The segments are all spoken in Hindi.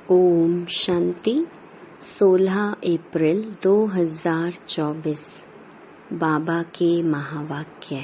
ओम शांति। 16 अप्रैल 2024 बाबा के महावाक्य।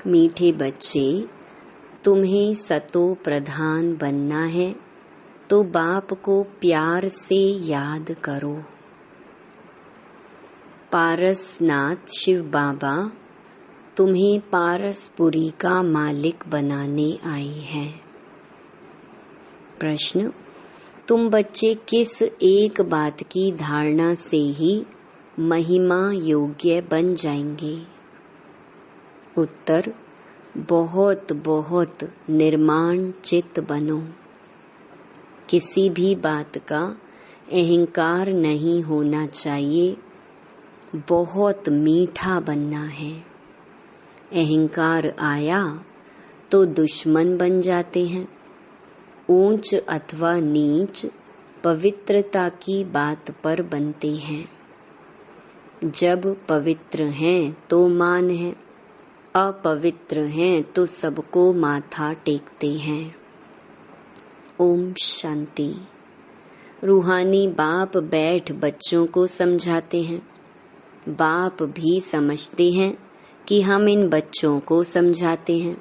मीठे बच्चे, तुम्हें सतो प्रधान बनना है तो बाप को प्यार से याद करो। पारसनाथ शिव बाबा तुम्हें पारसपुरी का मालिक बनाने आए हैं। प्रश्न, तुम बच्चे किस एक बात की धारणा से ही महिमा योग्य बन जाएंगे? उत्तर, बहुत बहुत निर्माण चित्त बनो। किसी भी बात का अहंकार नहीं होना चाहिए। बहुत मीठा बनना है। अहंकार आया तो दुश्मन बन जाते हैं। ऊंच अथवा नीच पवित्रता की बात पर बनते हैं। जब पवित्र हैं तो मान है, अपवित्र हैं तो सबको माथा टेकते हैं। ओम शांति। रूहानी बाप बैठ बच्चों को समझाते हैं। बाप भी समझते हैं कि हम इन बच्चों को समझाते हैं।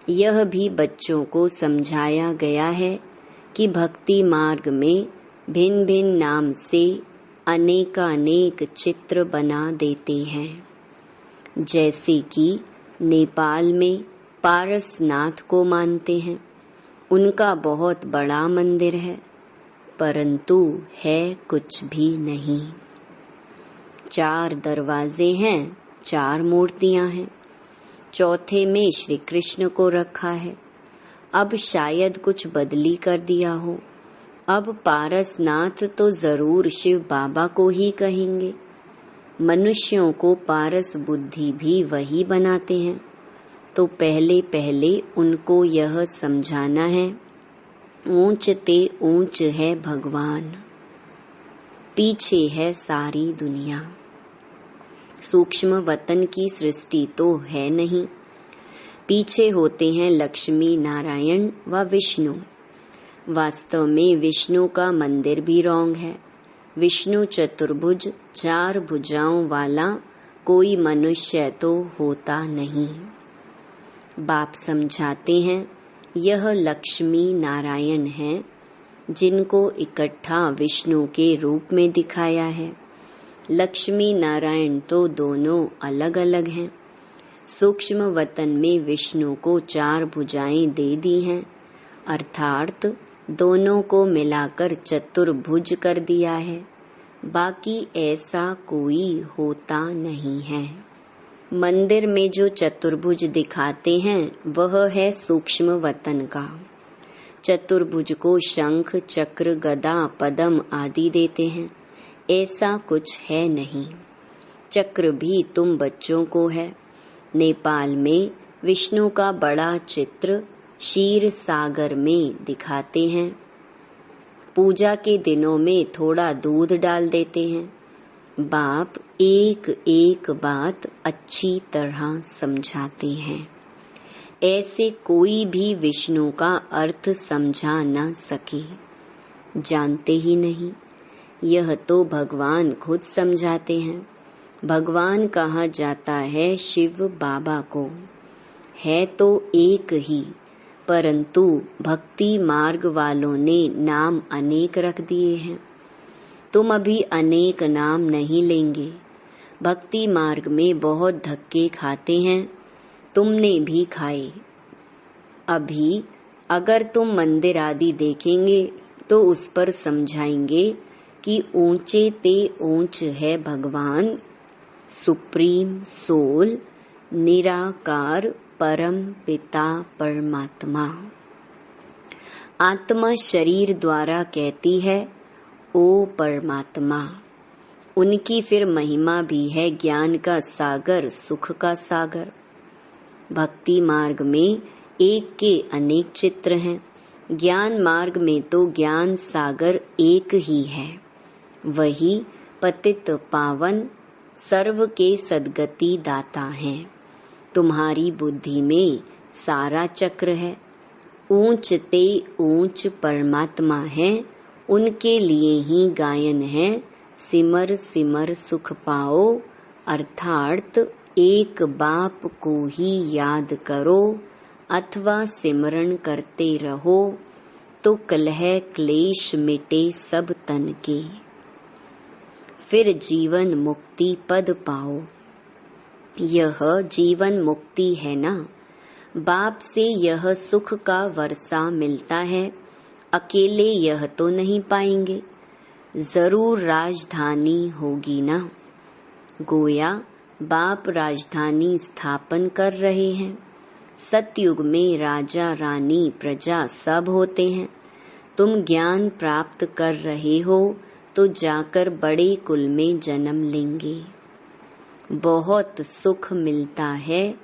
यह भी बच्चों को समझाया गया है कि भक्ति मार्ग में भिन्न भिन्न नाम से अनेकानेक चित्र बना देते हैं। जैसे कि नेपाल में पारसनाथ को मानते हैं। उनका बहुत बड़ा मंदिर है, परंतु है कुछ भी नहीं। 4 दरवाजे हैं, 4 मूर्तियां हैं। चौथे में श्री कृष्ण को रखा है। अब शायद कुछ बदली कर दिया हो। अब पारसनाथ तो जरूर शिव बाबा को ही कहेंगे। मनुष्यों को पारस बुद्धि भी वही बनाते हैं। तो पहले पहले उनको यह समझाना है, ऊंच ते ऊंच है भगवान, पीछे है सारी दुनिया। सूक्ष्म वतन की सृष्टि तो है नहीं। पीछे होते हैं लक्ष्मी नारायण व विष्णु। वास्तव में विष्णु का मंदिर भी रॉन्ग है। विष्णु चतुर्भुज 4 भुजाओं वाला कोई मनुष्य तो होता नहीं। बाप समझाते हैं यह लक्ष्मी नारायण हैं, जिनको इकट्ठा विष्णु के रूप में दिखाया है। लक्ष्मी नारायण तो दोनों अलग अलग हैं। सूक्ष्म वतन में विष्णु को 4 भुजाएं दे दी हैं, अर्थात दोनों को मिलाकर चतुर्भुज कर दिया है। बाकी ऐसा कोई होता नहीं है। मंदिर में जो चतुर्भुज दिखाते हैं वह है सूक्ष्म वतन का। चतुर्भुज को शंख, चक्र, गदा, पद्म आदि देते हैं। ऐसा कुछ है नहीं। चक्र भी तुम बच्चों को है। नेपाल में विष्णु का बड़ा चित्र क्षीर सागर में दिखाते हैं। पूजा के दिनों में थोड़ा दूध डाल देते हैं। बाप एक एक बात अच्छी तरह समझाते हैं। ऐसे कोई भी विष्णु का अर्थ समझा न सके, जानते ही नहीं। यह तो भगवान खुद समझाते हैं। भगवान कहा जाता है शिव बाबा को। है तो एक ही, परंतु भक्ति मार्ग वालों ने नाम अनेक रख दिए हैं। तुम अभी अनेक नाम नहीं लेंगे। भक्ति मार्ग में बहुत धक्के खाते हैं, तुमने भी खाए। अभी अगर तुम मंदिर आदि देखेंगे तो उस पर समझाएंगे कि ऊंचे ते ऊंच है भगवान, सुप्रीम सोल, निराकार परम पिता परमात्मा। आत्मा शरीर द्वारा कहती है ओ परमात्मा। उनकी फिर महिमा भी है ज्ञान का सागर, सुख का सागर। भक्ति मार्ग में एक के अनेक चित्र हैं। ज्ञान मार्ग में तो ज्ञान सागर एक ही है। वही पतित पावन सर्व के सद्गति दाता हैं। तुम्हारी बुद्धि में सारा चक्र है। ऊंच ते ऊंच परमात्मा है, उनके लिए ही गायन है। सिमर सिमर सुख पाओ, अर्थात एक बाप को ही याद करो अथवा सिमरण करते रहो, तो कलह क्लेश मिटे सब तन के। फिर जीवन मुक्ति पद पाओ। यह जीवन मुक्ति है ना। बाप से यह सुख का वर्षा मिलता है, अकेले यह तो नहीं पाएंगे, जरूर राजधानी होगी ना। गोया बाप राजधानी स्थापन कर रहे हैं। सतयुग में राजा रानी प्रजा सब होते हैं। तुम ज्ञान प्राप्त कर रहे हो तो जाकर बड़े कुल में जन्म लेंगे। बहुत सुख मिलता है,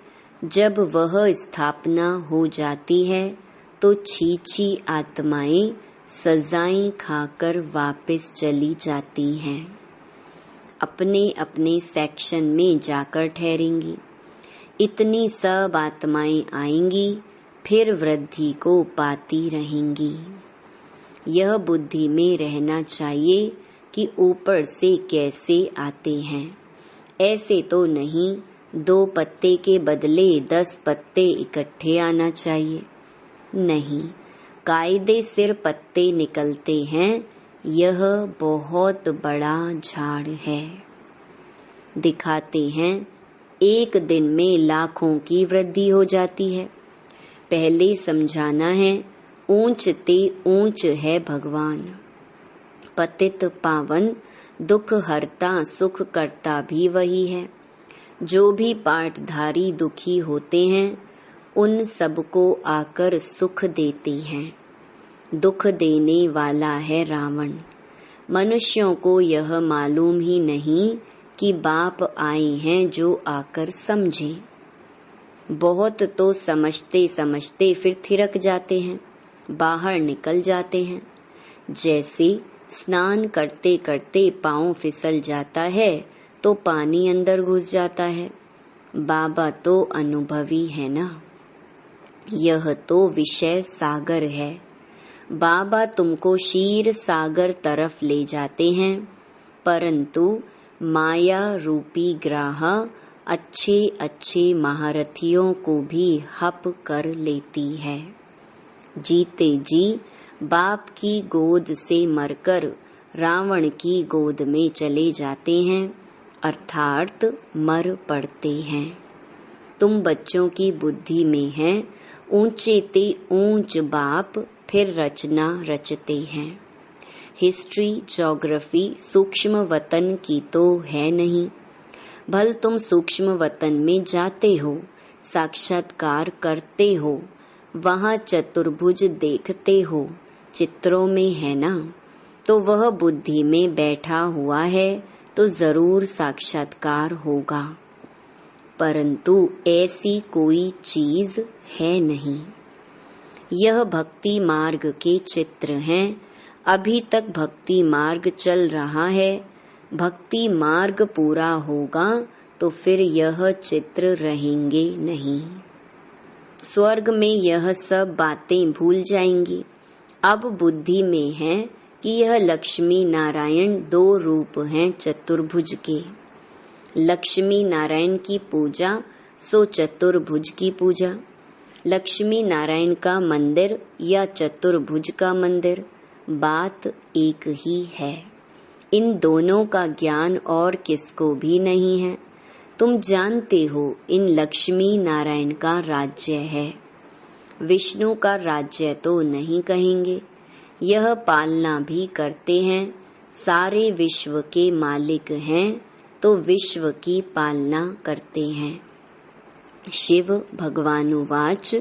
जब वह स्थापना हो जाती है तो छीछी आत्माएं सजाएं खाकर वापस चली जाती हैं, अपने अपने सेक्शन में जाकर ठहरेंगी। इतनी सब आत्माएं आएंगी, फिर वृद्धि को पाती रहेंगी। यह बुद्धि में रहना चाहिए कि ऊपर से कैसे आते हैं। ऐसे तो नहीं 2 पत्ते के बदले 10 पत्ते इकट्ठे आना चाहिए। नहीं, कायदे सिर पत्ते निकलते हैं। यह बहुत बड़ा झाड़ है। दिखाते हैं एक दिन में लाखों की वृद्धि हो जाती है। पहले समझाना है, ऊंच ते ऊंच है भगवान। पतित पावन दुख हरता सुख करता भी वही है। जो भी पाठधारी दुखी होते हैं, उन सबको आकर सुख देते हैं। दुख देने वाला है रावण। मनुष्यों को यह मालूम ही नहीं कि बाप आए हैं जो आकर समझे। बहुत तो समझते समझते फिर थिरक जाते हैं, बाहर निकल जाते हैं। जैसे स्नान करते करते पांव फिसल जाता है तो पानी अंदर घुस जाता है। बाबा तो अनुभवी है ना। यह तो विषय सागर है। बाबा तुमको क्षीर सागर तरफ ले जाते हैं, परंतु माया रूपी ग्राह अच्छे अच्छे महारथियों को भी हप कर लेती है। जीते जी बाप की गोद से मरकर रावण की गोद में चले जाते हैं, अर्थात मर पड़ते हैं। तुम बच्चों की बुद्धि में है, ऊंचे ते ऊंच बाप फिर रचना रचते हैं। हिस्ट्री ज्योग्राफी सूक्ष्म वतन की तो है नहीं। भल तुम सूक्ष्म वतन में जाते हो, साक्षात्कार करते हो, वहाँ चतुर्भुज देखते हो, चित्रों में है ना। तो वह बुद्धि में बैठा हुआ है तो जरूर साक्षात्कार होगा, परंतु ऐसी कोई चीज है नहीं। यह भक्ति मार्ग के चित्र हैं। अभी तक भक्ति मार्ग चल रहा है। भक्ति मार्ग पूरा होगा तो फिर यह चित्र रहेंगे नहीं। स्वर्ग में यह सब बातें भूल जाएंगी। अब बुद्धि में है कि यह लक्ष्मी नारायण 2 रूप हैं चतुर्भुज के। लक्ष्मी नारायण की पूजा सो चतुर्भुज की पूजा। लक्ष्मी नारायण का मंदिर या चतुर्भुज का मंदिर, बात एक ही है। इन दोनों का ज्ञान और किसको भी नहीं है। तुम जानते हो इन लक्ष्मी नारायण का राज्य है। विष्णु का राज्य तो नहीं कहेंगे। यह पालना भी करते हैं। सारे विश्व के मालिक हैं तो विश्व की पालना करते हैं। शिव भगवानुवाच,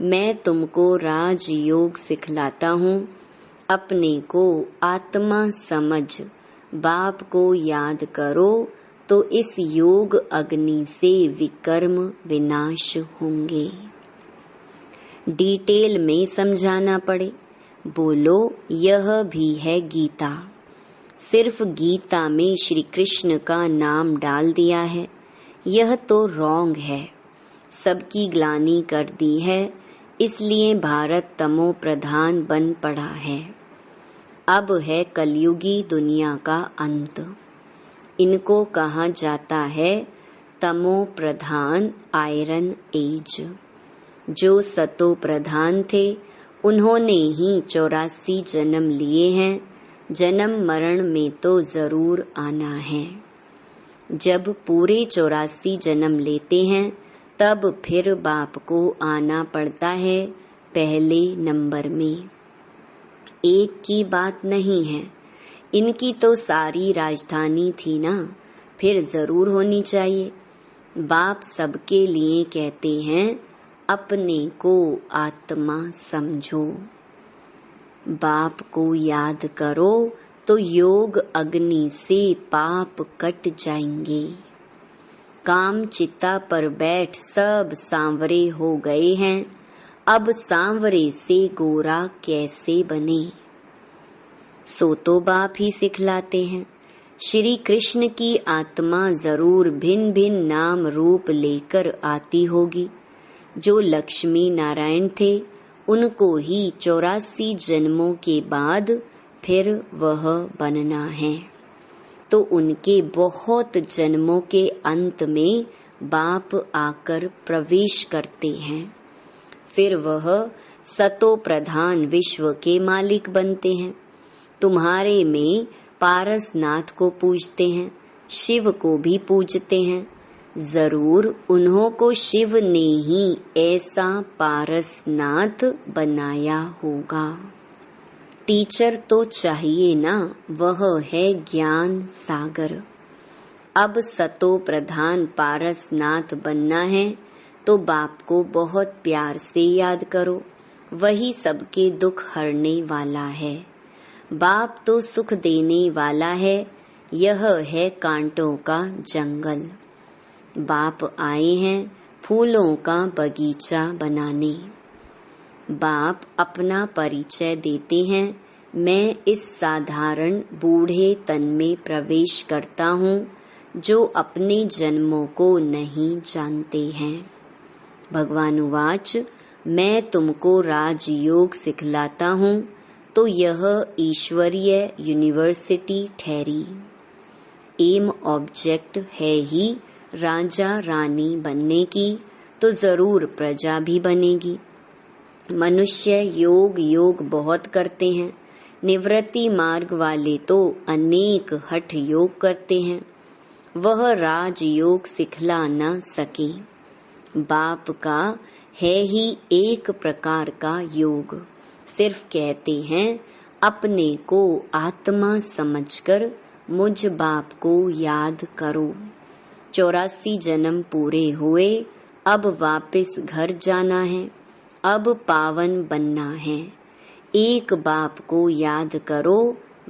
मैं तुमको राजयोग सिखलाता हूँ। अपने को आत्मा समझ बाप को याद करो तो इस योग अग्नि से विकर्म विनाश होंगे। डिटेल में समझाना पड़े। बोलो यह भी है गीता। सिर्फ गीता में श्री कृष्ण का नाम डाल दिया है। यह तो रॉन्ग है। सबकी ग्लानि कर दी है। इसलिए भारत तमो प्रधान बन पड़ा है। अब है कलयुगी दुनिया का अंत। इनको कहा जाता है तमो प्रधान आयरन एज। जो सतो प्रधान थे उन्होंने ही 84 जन्म लिए हैं। जन्म मरण में तो जरूर आना है। जब पूरे 84 जन्म लेते हैं तब फिर बाप को आना पड़ता है पहले नंबर में। एक की बात नहीं है, इनकी तो सारी राजधानी थी ना, फिर जरूर होनी चाहिए। बाप सबके लिए कहते हैं अपने को आत्मा समझो। बाप को याद करो तो योग अग्नि से पाप कट जाएंगे। काम चिता पर बैठ सब सांवरे हो गए हैं, अब सांवरे से गोरा कैसे बने। सो तो बाप ही सिखलाते हैं। श्री कृष्ण की आत्मा जरूर भिन्न भिन्न नाम रूप लेकर आती होगी। जो लक्ष्मी नारायण थे उनको ही 84 जन्मों के बाद फिर वह बनना है। तो उनके बहुत जन्मों के अंत में बाप आकर प्रवेश करते हैं। फिर वह सतो प्रधान विश्व के मालिक बनते हैं। तुम्हारे में पारसनाथ को पूजते हैं, शिव को भी पूजते हैं। जरूर उन्हों को शिव ने ही ऐसा पारसनाथ बनाया होगा। टीचर तो चाहिए ना, वह है ज्ञान सागर। अब सतो प्रधान पारसनाथ बनना है तो बाप को बहुत प्यार से याद करो। वही सबके दुख हरने वाला है। बाप तो सुख देने वाला है। यह है कांटों का जंगल। बाप आए हैं फूलों का बगीचा बनाने। बाप अपना परिचय देते हैं, मैं इस साधारण बूढ़े तन में प्रवेश करता हूँ जो अपने जन्मों को नहीं जानते हैं। भगवान उवाच, मैं तुमको राजयोग सिखलाता हूँ तो यह ईश्वरीय यूनिवर्सिटी ठहरी। एम ऑब्जेक्ट है ही राजा रानी बनने की, तो जरूर प्रजा भी बनेगी। मनुष्य योग बहुत करते हैं। निवृत्ति मार्ग वाले तो अनेक हठ योग करते हैं। वह राजयोग सिखला न सके। बाप का है ही एक प्रकार का योग। सिर्फ कहते हैं अपने को आत्मा समझकर मुझ बाप को याद करो। 84 जन्म पूरे हुए, अब वापस घर जाना है, अब पावन बनना है। एक बाप को याद करो,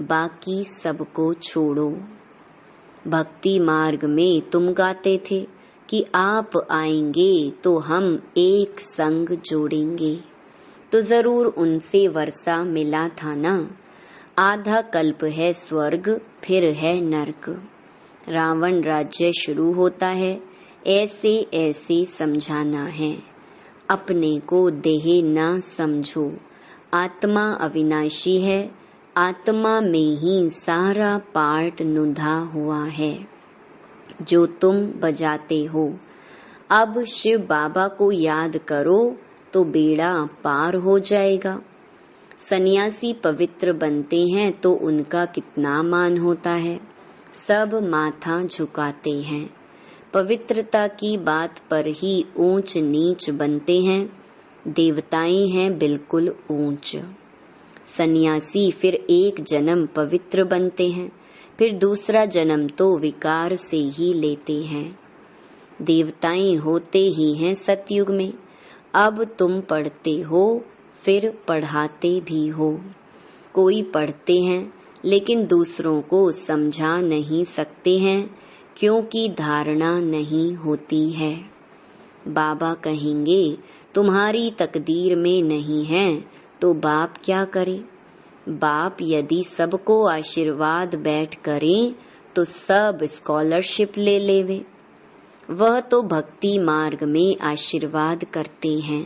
बाकी सबको छोड़ो। भक्ति मार्ग में तुम गाते थे कि आप आएंगे तो हम एक संग जोड़ेंगे, तो जरूर उनसे वर्षा मिला था ना। आधा कल्प है स्वर्ग, फिर है नरक। रावण राज्य शुरू होता है, ऐसे ऐसे समझाना है। अपने को देह न समझो। आत्मा अविनाशी है। आत्मा में ही सारा पार्ट नुधा हुआ है जो तुम बजाते हो। अब शिव बाबा को याद करो तो बेड़ा पार हो जाएगा। सन्यासी पवित्र बनते हैं तो उनका कितना मान होता है। सब माथा झुकाते हैं। पवित्रता की बात पर ही ऊंच नीच बनते हैं। देवताएं हैं बिल्कुल ऊंच। सन्यासी फिर एक जन्म पवित्र बनते हैं, फिर दूसरा जन्म तो विकार से ही लेते हैं। देवताएं होते ही हैं सतयुग में। अब तुम पढ़ते हो, फिर पढ़ाते भी हो। कोई पढ़ते हैं लेकिन दूसरों को समझा नहीं सकते हैं क्योंकि धारणा नहीं होती है। बाबा कहेंगे तुम्हारी तकदीर में नहीं है तो बाप क्या करे। बाप यदि सबको आशीर्वाद बैठ करें तो सब स्कॉलरशिप ले लेवे। वह तो भक्ति मार्ग में आशीर्वाद करते हैं।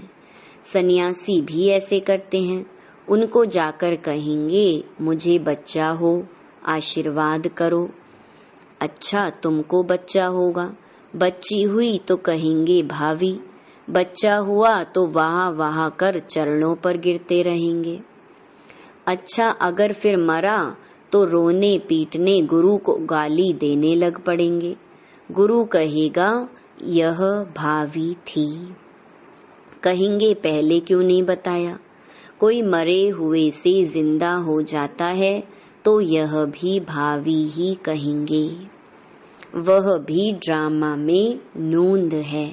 सन्यासी भी ऐसे करते हैं। उनको जाकर कहेंगे मुझे बच्चा हो, आशीर्वाद करो। अच्छा तुमको बच्चा होगा, बच्ची हुई तो कहेंगे भाभी, बच्चा हुआ तो वाह वाह कर चरणों पर गिरते रहेंगे। अच्छा अगर फिर मरा तो रोने पीटने गुरु को गाली देने लग पड़ेंगे। गुरु कहेगा यह भावी थी। कहेंगे पहले क्यों नहीं बताया। कोई मरे हुए से जिंदा हो जाता है तो यह भी भावी ही कहेंगे। वह भी ड्रामा में नूंद है।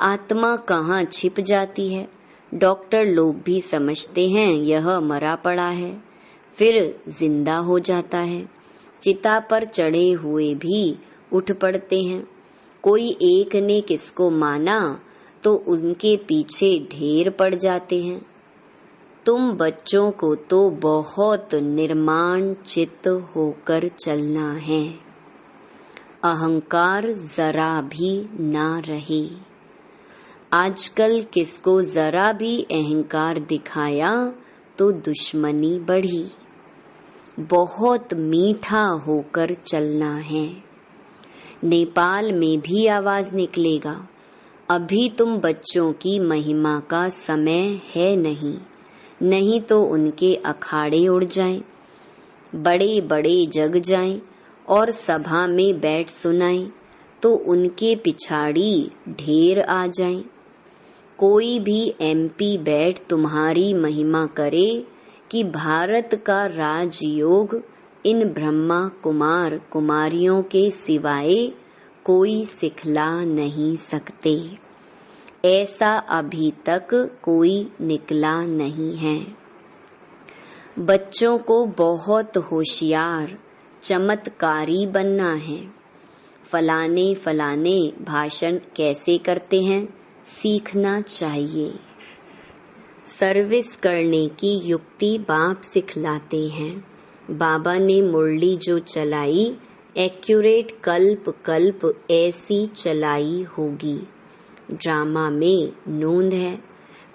आत्मा कहाँ छिप जाती है। डॉक्टर लोग भी समझते हैं यह मरा पड़ा है, फिर जिंदा हो जाता है। चिता पर चढ़े हुए भी उठ पड़ते हैं। कोई एक ने किसको माना तो उनके पीछे ढेर पड़ जाते हैं। तुम बच्चों को तो बहुत निर्माण चित्त होकर चलना है। अहंकार जरा भी ना रहे। आजकल किसको जरा भी अहंकार दिखाया तो दुश्मनी बढ़ी। बहुत मीठा होकर चलना है। नेपाल में भी आवाज निकलेगा, अभी तुम बच्चों की महिमा का समय है नहीं, नहीं तो उनके अखाड़े उड़ जाएं, बड़े बड़े जग जाएं और सभा में बैठ सुनाएं तो उनके पिछाड़ी ढेर आ जाएं। कोई भी एमपी बैठ तुम्हारी महिमा करे कि भारत का राजयोग इन ब्रह्मा कुमार कुमारियों के सिवाय कोई सिखला नहीं सकते। ऐसा अभी तक कोई निकला नहीं है। बच्चों को बहुत होशियार चमत्कारी बनना है। फलाने फलाने भाषण कैसे करते हैं सीखना चाहिए। सर्विस करने की युक्ति बाप सिखलाते हैं। बाबा ने मुरली जो चलाई एक्यूरेट कल्प कल्प ऐसी चलाई होगी। ड्रामा में नूंद है।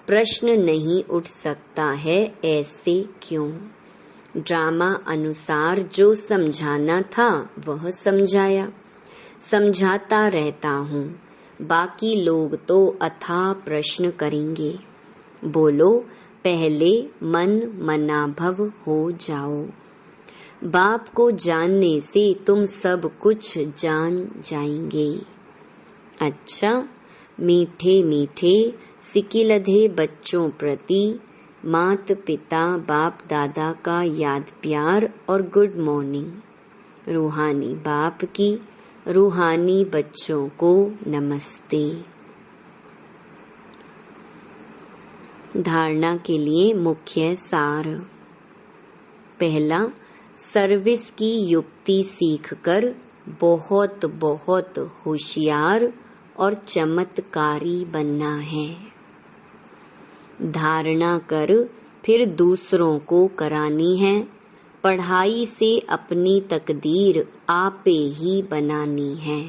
प्रश्न नहीं उठ सकता है ऐसे क्यों। ड्रामा अनुसार जो समझाना था वह समझाया। समझाता रहता हूँ। बाकी लोग तो अथाह प्रश्न करेंगे। बोलो पहले मन मनाभव हो जाओ। बाप को जानने से तुम सब कुछ जान जाएंगे। अच्छा मीठे मीठे सिकिलधे बच्चों प्रति मात पिता बाप दादा का याद प्यार और गुड मॉर्निंग। रूहानी बाप की रूहानी बच्चों को नमस्ते। धारणा के लिए मुख्य सार। पहला, सर्विस की युक्ति सीखकर बहुत बहुत होशियार और चमत्कारी बनना है। धारणा कर फिर दूसरों को करानी है। पढ़ाई से अपनी तकदीर आपे ही बनानी है।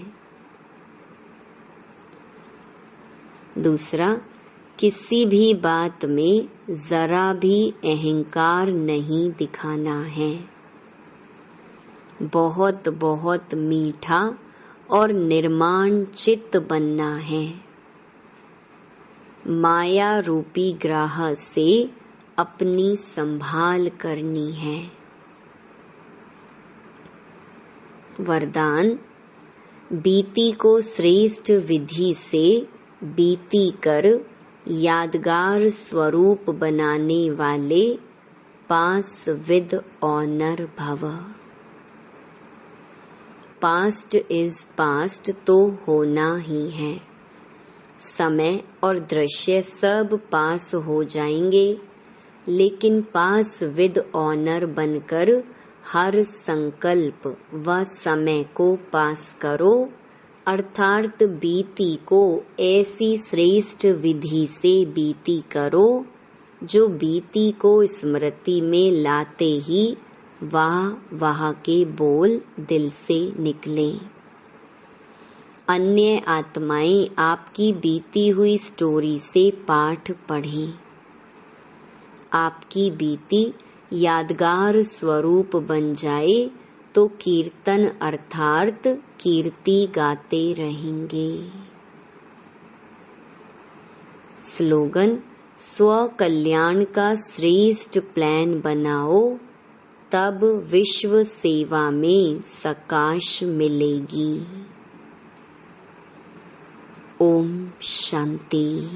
दूसरा, किसी भी बात में जरा भी अहंकार नहीं दिखाना है। बहुत बहुत मीठा और निर्माण चित्त बनना है। माया रूपी ग्राह से अपनी संभाल करनी है। वरदान, बीती को श्रेष्ठ विधि से बीती कर यादगार स्वरूप बनाने वाले पास विद ऑनर भव। पास्ट इज पास्ट तो होना ही है। समय और दृश्य सब पास हो जाएंगे, लेकिन पास विद ऑनर बनकर हर संकल्प व समय को पास करो, अर्थात बीती को ऐसी श्रेष्ठ विधि से बीती करो जो बीती को स्मृति में लाते ही वाह वाह के बोल दिल से निकलें। अन्य आत्माएं आपकी बीती हुई स्टोरी से पाठ पढ़ें। आपकी बीती यादगार स्वरूप बन जाए तो कीर्तन अर्थात कीर्ति गाते रहेंगे। स्लोगन: स्व कल्याण का श्रेष्ठ प्लान बनाओ, तब विश्व सेवा में सकाश मिलेगी। ओम शांति।